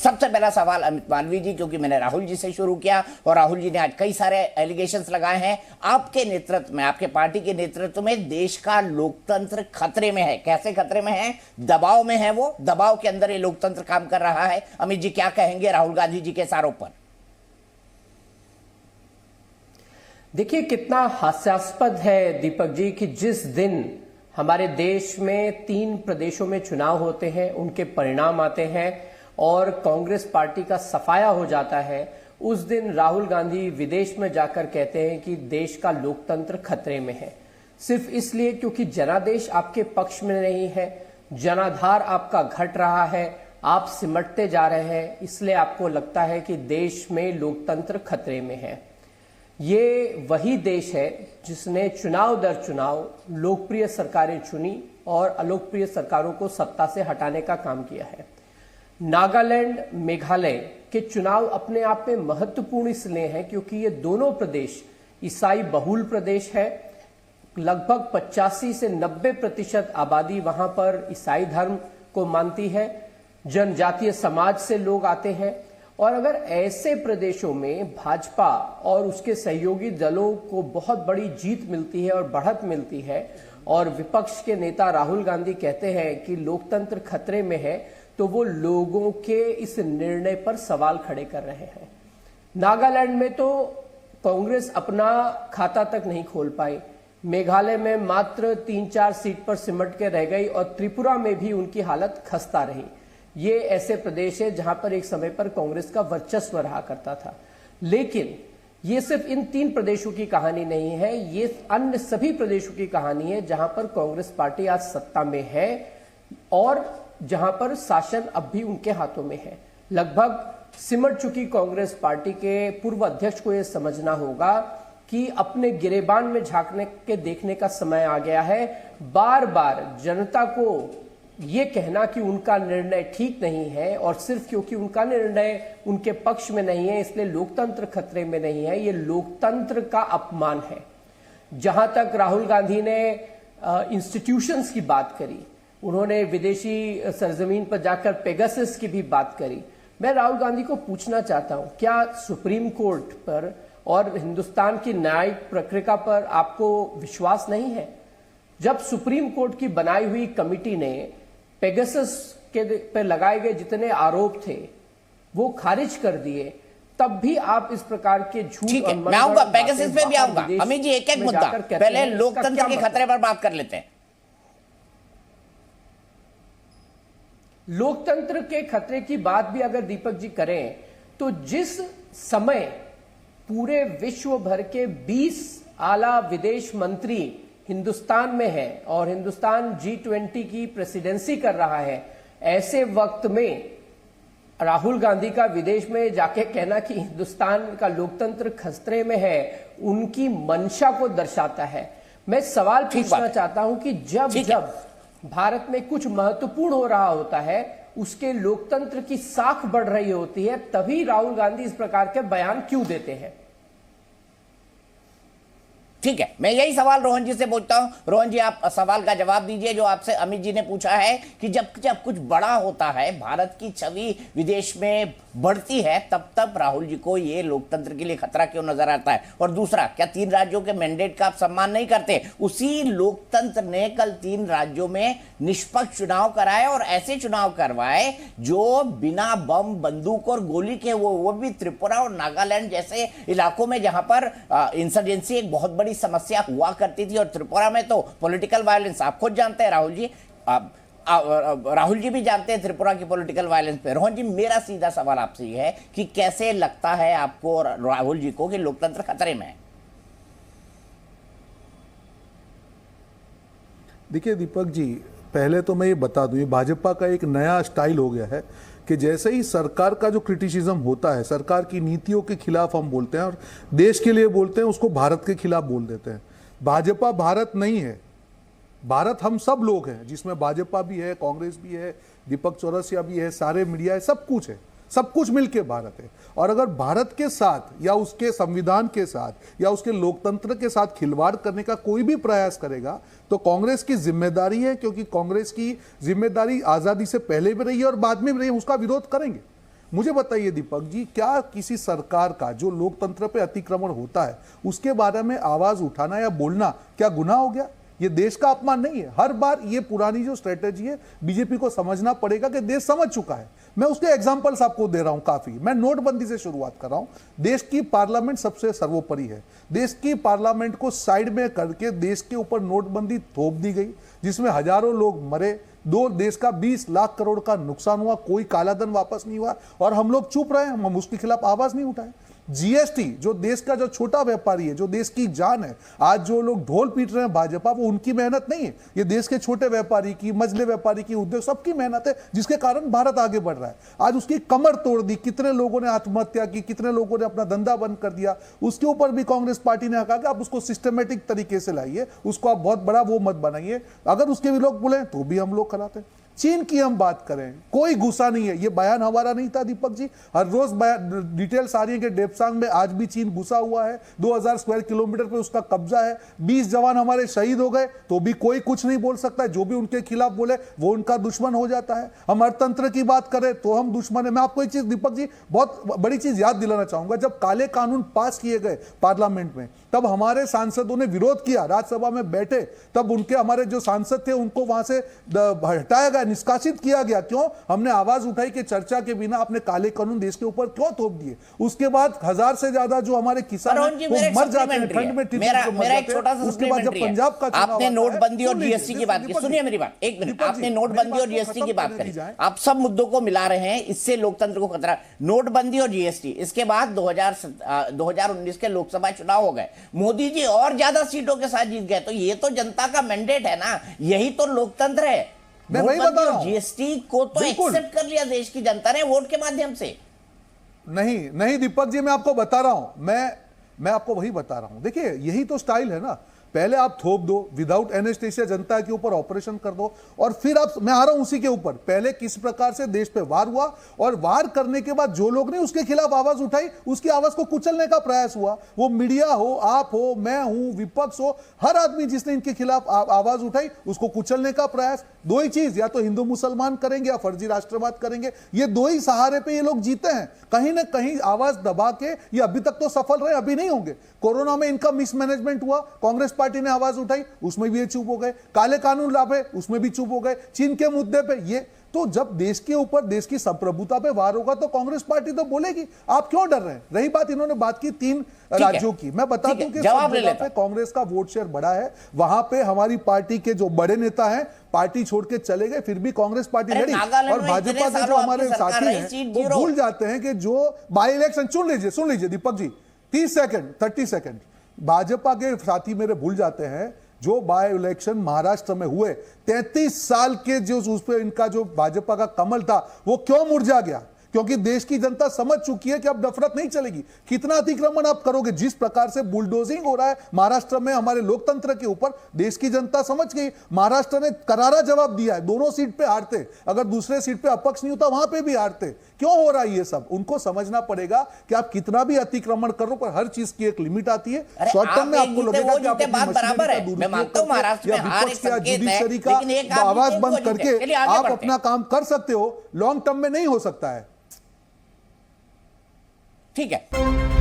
सबसे पहला सवाल अमित मालवीय जी, क्योंकि मैंने राहुल जी से शुरू किया और राहुल जी ने आज कई सारे एलिगेशंस लगाए हैं। आपके नेतृत्व में, आपके पार्टी के नेतृत्व में देश का लोकतंत्र खतरे में है। कैसे खतरे में है? दबाव में है। वो दबाव के अंदर ये लोकतंत्र काम कर रहा है। अमित जी क्या कहेंगे राहुल गांधी जी के इस आरोप पर? देखिए, कितना हास्यास्पद है दीपक जी कि जिस दिन हमारे देश में 3 प्रदेशों में चुनाव होते हैं, उनके परिणाम आते हैं और कांग्रेस पार्टी का सफाया हो जाता है, उस दिन राहुल गांधी विदेश में जाकर कहते हैं कि देश का लोकतंत्र खतरे में है। सिर्फ इसलिए क्योंकि जनादेश आपके पक्ष में नहीं है, जनाधार आपका घट रहा है, आप सिमटते जा रहे हैं, इसलिए आपको लगता है कि देश में लोकतंत्र खतरे में है। ये वही देश है जिसने चुनाव दर चुनाव लोकप्रिय सरकारें चुनी और अलोकप्रिय सरकारों को सत्ता से हटाने का काम किया है। नागालैंड, मेघालय के चुनाव अपने आप में महत्वपूर्ण इसलिए हैं क्योंकि ये दोनों प्रदेश ईसाई बहुल प्रदेश है। लगभग 85 से 90% आबादी वहां पर ईसाई धर्म को मानती है। जनजातीय समाज से लोग आते हैं और अगर ऐसे प्रदेशों में भाजपा और उसके सहयोगी दलों को बहुत बड़ी जीत मिलती है और बढ़त मिलती है और विपक्ष के नेता राहुल गांधी कहते हैं कि लोकतंत्र खतरे में है, तो वो लोगों के इस निर्णय पर सवाल खड़े कर रहे हैं। नागालैंड में तो कांग्रेस अपना खाता तक नहीं खोल पाई, मेघालय में मात्र 3-4 सीट पर सिमट के रह गई और त्रिपुरा में भी उनकी हालत खस्ता रही। ये ऐसे प्रदेश है जहां पर एक समय पर कांग्रेस का वर्चस्व रहा करता था। लेकिन ये सिर्फ इन 3 प्रदेशों की कहानी नहीं है, ये अन्य सभी प्रदेशों की कहानी है जहां पर कांग्रेस पार्टी आज सत्ता में है और जहां पर शासन अब भी उनके हाथों में है। लगभग सिमट चुकी कांग्रेस पार्टी के पूर्व अध्यक्ष को यह समझना होगा कि अपने गिरेबान में झांकने के देखने का समय आ गया है। बार बार जनता को ये कहना कि उनका निर्णय ठीक नहीं है और सिर्फ क्योंकि उनका निर्णय उनके पक्ष में नहीं है इसलिए लोकतंत्र खतरे में नहीं है, ये लोकतंत्र का अपमान है। जहां तक राहुल गांधी ने इंस्टीट्यूशंस की बात करी, उन्होंने विदेशी सरजमीन पर जाकर पेगासस की भी बात करी। मैं राहुल गांधी को पूछना चाहता हूं, क्या सुप्रीम कोर्ट पर और हिंदुस्तान की न्यायिक प्रक्रिया पर आपको विश्वास नहीं है? जब सुप्रीम कोर्ट की बनाई हुई कमिटी ने पेगासस के पे लगाए गए जितने आरोप थे वो खारिज कर दिए, तब भी आप इस प्रकार के झूठ और मैं आऊंगा, पेगासस पे भी आऊंगा। अमित जी एक मुद्दा, पहले लोकतंत्र के खतरे पर बात कर लेते हैं। लोकतंत्र के खतरे की बात भी अगर दीपक जी करें तो जिस समय पूरे विश्व भर के 20 आला विदेश मंत्री हिंदुस्तान में है और हिंदुस्तान G20 की प्रेसिडेंसी कर रहा है, ऐसे वक्त में राहुल गांधी का विदेश में जाके कहना कि हिंदुस्तान का लोकतंत्र खतरे में है, उनकी मंशा को दर्शाता है। मैं सवाल पूछना चाहता हूं कि जब भारत में कुछ महत्वपूर्ण हो रहा होता है, उसके लोकतंत्र की साख बढ़ रही होती है, तभी राहुल गांधी इस प्रकार के बयान क्यों देते हैं? ठीक है, मैं यही सवाल रोहन जी से पूछता हूं। रोहन जी, आप सवाल का जवाब दीजिए जो आपसे अमित जी ने पूछा है कि जब कुछ बड़ा होता है, भारत की छवि विदेश में बढ़ती है, तब राहुल जी को ये लोकतंत्र के लिए खतरा क्यों नजर आता है? और दूसरा, क्या 3 राज्यों के मैंडेट का आप सम्मान नहीं करते? उसी लोकतंत्र ने कल 3 राज्यों में निष्पक्ष चुनाव कराए और ऐसे चुनाव करवाए जो बिना बम, बंदूक और गोली के, वो भी त्रिपुरा और नागालैंड जैसे इलाकों में जहां पर इंसर्जेंसी एक बहुत बड़ी समस्या हुआ करती थी। और त्रिपुरा में तो पॉलिटिकल वायलेंस आप खुद जानते हैं राहुल जी, राहुल जी भी जानते हैं त्रिपुरा की पॉलिटिकल वायलेंस पे। रोहन जी, मेरा सीधा सवाल आपसे ये है कि कैसे लगता है आपको और राहुल जी को कि लोकतंत्र खतरे में है? देखिए दीपक जी, पहले तो मैं ये बता दूं, ये भाजपा का एक नया स्टाइल हो गया है कि जैसे ही सरकार का जो क्रिटिसिज्म होता है, सरकार की नीतियों के खिलाफ हम बोलते हैं और देश के लिए बोलते हैं, उसको भारत के खिलाफ बोल देते हैं। भाजपा भारत नहीं है, भारत हम सब लोग हैं, जिसमें भाजपा भी है, कांग्रेस भी है, दीपक चौरसिया भी है, सारे मीडिया है, सब कुछ है, सब कुछ मिलके भारत है। और अगर भारत के साथ या उसके संविधान के साथ या उसके लोकतंत्र के साथ खिलवाड़ करने का कोई भी प्रयास करेगा तो कांग्रेस की जिम्मेदारी है, क्योंकि कांग्रेस की जिम्मेदारी आजादी से पहले भी रही है और बाद में भी रही है, उसका विरोध करेंगे। मुझे बताइए दीपक जी, क्या किसी सरकार का जो लोकतंत्र पे अतिक्रमण होता है उसके बारे में आवाज उठाना या बोलना क्या गुनाह हो गया? ये देश का अपमान नहीं है। हर बार ये पुरानी जो स्ट्रेटेजी है, बीजेपी को समझना पड़ेगा कि देश समझ चुका है। मैं उसके एग्जांपल्स आपको दे रहा हूं काफी। मैं नोटबंदी से शुरुआत कर रहा हूं। देश की पार्लियामेंट सबसे सर्वोपरि है। देश की पार्लियामेंट को साइड में करके देश के ऊपर नोटबंदी थोप दी गई, जिसमें हजारों लोग मरे, देश का 20 लाख करोड़ का नुकसान हुआ, कोई कालाधन वापस नहीं हुआ और हम लोग चुप रहे, हम उसके खिलाफ आवाज नहीं उठाए। जीएसटी, जो देश का जो छोटा व्यापारी है, जो देश की जान है, आज जो लोग ढोल पीट रहे हैं भाजपा, वो उनकी मेहनत नहीं है, ये देश के छोटे व्यापारी की, मझले व्यापारी की, उद्योग सबकी मेहनत है, जिसके कारण भारत आगे बढ़ रहा है। आज उसकी कमर तोड़ दी, कितने लोगों ने आत्महत्या की, कितने लोगों ने अपना धंधा बंद कर दिया। उसके ऊपर भी कांग्रेस पार्टी ने कहा कि आप उसको सिस्टमेटिक तरीके से लाइए, उसको आप बहुत बड़ा वो मत बनाइए। अगर उसके भी लोग बोले तो भी हम लोग कराते। चीन की हम बात करें, कोई गुस्सा नहीं है। ये बयान हमारा नहीं था दीपक जी, हर रोज डिटेल्स आ रही है कि डेप्सांग में आज भी चीन घुसा हुआ है, 2000 स्क्वायर किलोमीटर पे उसका कब्जा है, 20 जवान हमारे शहीद हो गए, तो भी कोई कुछ नहीं बोल सकता है। जो भी उनके खिलाफ बोले वो उनका दुश्मन हो जाता है। हम अर्थतंत्र की बात करें तो हम दुश्मन है। मैं आपको एक चीज दीपक जी, बहुत बड़ी चीज याद दिलाना चाहूंगा। जब काले कानून पास किए गए पार्लियामेंट में, तब हमारे सांसदों ने विरोध किया, राज्यसभा में बैठे, तब उनके हमारे जो सांसद थे उनको वहां से हटाया गया, निष्कासित किया गया। क्यों? हमने आवाज उठाई कि चर्चा के बिना अपने काले कानून देश के ऊपर क्यों थोप दिए। उसके बाद 1000 से ज्यादा जो हमारे किसान हैं वो मर जाते हैं ठंड में। मेरा एक छोटा सा उसके बाद जब पंजाब का आपने नोटबंदी और जीएसटी की बात की, सुनिए मेरी बात एक मिनट। आपने नोटबंदी और जीएसटी की बात करी, आप सब मुद्दों को मिला रहे हैं, इससे लोकतंत्र को खतरा। नोटबंदी और जीएसटी, इसके बाद 2019 के लोकसभा चुनाव हो गए, मोदी जी और ज्यादा सीटों के साथ जीत गए। तो ये तो जनता का मैंडेट है ना, यही तो लोकतंत्र है। मैं वही बता रहा हूं, जीएसटी को तो एक्सेप्ट कर लिया देश की जनता ने वोट के माध्यम से। नहीं नहीं दीपक जी, मैं आपको बता रहा हूं, मैं आपको वही बता रहा हूं। देखिए यही तो स्टाइल है ना, पहले आप थोप दो, विदाउट एनेस्थेसिया जनता के ऊपर ऑपरेशन कर दो, और फिर आप, मैं आ रहा हूं उसी के ऊपर, पहले किस प्रकार से देश पे वार हुआ, और वार करने के बाद जो लोग ने उसके खिलाफ आवाज उठाई, उसकी आवाज को कुचलने का प्रयास हुआ। वो मीडिया हो, आप हो, मैं हूं, विपक्ष हो, हर आदमी जिसने इनके खिलाफ आवाज उठाई उसको कुचलने का प्रयास। दो ही चीज, या तो हिंदू मुसलमान करेंगे या फर्जी राष्ट्रवाद करेंगे, ये दो ही सहारे पे ये लोग जीते हैं। कहीं ना कहीं आवाज दबा के ये अभी तक तो सफल रहे, अभी नहीं होंगे। कोरोना में इनका मिसमैनेजमेंट हुआ, कांग्रेस पार्टी ने आवाज उठाई, उसमें भी ये चुप हो गए। काले कानून लाभे, उसमें भी चुप हो गए। चीन के मुद्दे पे ये, तो जब देश के ऊपर, देश की संप्रभुता पे वार होगा तो कांग्रेस पार्टी तो बोलेगी। आप क्यों डर रहे हैं? रही बात, इन्होंने बात की 3 राज्यों की, मैं बता दूं कि सब जगह पे कांग्रेस का वोट शेयर बढ़ा है। वहां पे हमारी पार्टी के जो बड़े नेता हैं पार्टी छोड़ के चले गए, फिर भी कांग्रेस पार्टी लड़ी। और भाजपा के जो हमारे साथी हैं वो भूल जाते हैं कि जो बाई इलेक्शन, सुन लीजिए दीपक जी, 30 सेकंड, भाजपा के साथी मेरे भूल जाते हैं जो बाय इलेक्शन महाराष्ट्र में हुए, 33 साल के जो उस पर इनका जो भाजपा का कमल था वो क्यों मुरझा गया? क्योंकि देश की जनता समझ चुकी है कि अब नफरत नहीं चलेगी। कितना अतिक्रमण आप करोगे? जिस प्रकार से बुलडोजिंग हो रहा है महाराष्ट्र में हमारे लोकतंत्र के ऊपर, देश की जनता समझ गई। महाराष्ट्र ने करारा जवाब दिया है, दोनों सीट पे हारते, अगर दूसरे सीट पे अपक्ष नहीं होता वहां पे भी हारते। क्यों हो रहा है ये सब? उनको समझना पड़ेगा कि आप कितना भी अतिक्रमण करो, पर हर चीज की एक लिमिट आती है। शॉर्ट टर्म में आपको लगेगा कि आप जुडिशरी का आवाज बंद करके आप अपना काम कर सकते हो, लॉन्ग टर्म में नहीं हो सकता है। ठीक है।